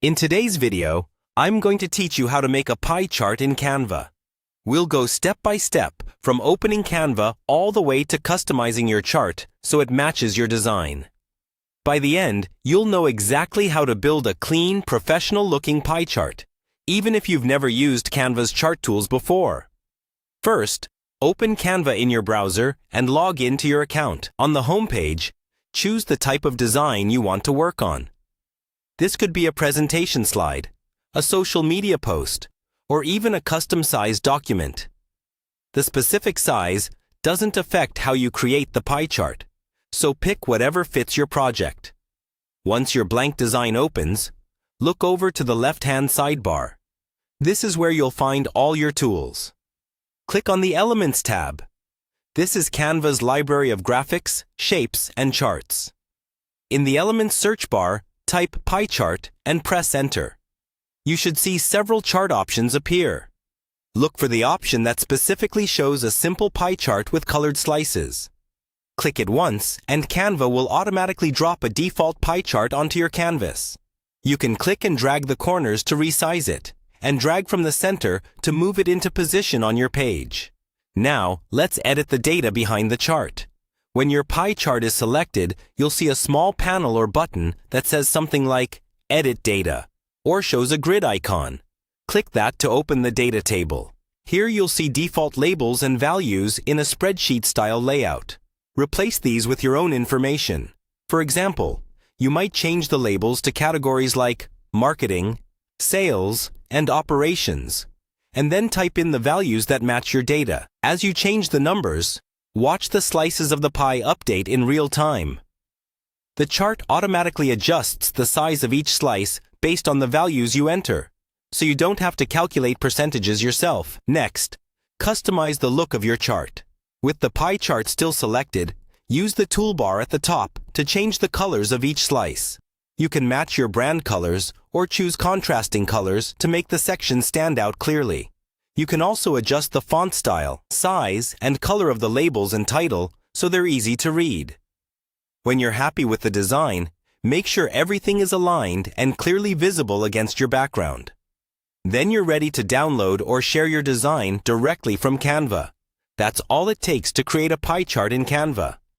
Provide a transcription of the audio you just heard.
In today's video, I'm going to teach you how to make a pie chart in Canva. We'll go step by step from opening Canva all the way to customizing your chart so it matches your design. By the end, you'll know exactly how to build a clean, professional-looking pie chart, even if you've never used Canva's chart tools before. First, open Canva in your browser and log in to your account. On the home page, choose the type of design you want to work on. This could be a presentation slide, a social media post, or even a custom-sized document. The specific size doesn't affect how you create the pie chart, so pick whatever fits your project. Once your blank design opens, look over to the left-hand sidebar. This is where you'll find all your tools. Click on the Elements tab. This is Canva's library of graphics, shapes, and charts. In the Elements search bar, type pie chart and press enter. You should see several chart options appear. Look for the option that specifically shows a simple pie chart with colored slices. Click it once and Canva will automatically drop a default pie chart onto your canvas. You can click and drag the corners to resize it, and drag from the center to move it into position on your page. Now, let's edit the data behind the chart. When your pie chart is selected, you'll see a small panel or button that says something like Edit Data, or shows a grid icon. Click that to open the data table. Here you'll see default labels and values in a spreadsheet-style layout. Replace these with your own information. For example, you might change the labels to categories like Marketing, Sales, and Operations, and then type in the values that match your data. As you change the numbers, watch the slices of the pie update in real time. The chart automatically adjusts the size of each slice based on the values you enter, so you don't have to calculate percentages yourself. Next, customize the look of your chart. With the pie chart still selected, use the toolbar at the top to change the colors of each slice. You can match your brand colors or choose contrasting colors to make the section stand out clearly. You can also adjust the font style, size, and color of the labels and title so they're easy to read. When you're happy with the design, make sure everything is aligned and clearly visible against your background. Then you're ready to download or share your design directly from Canva. That's all it takes to create a pie chart in Canva.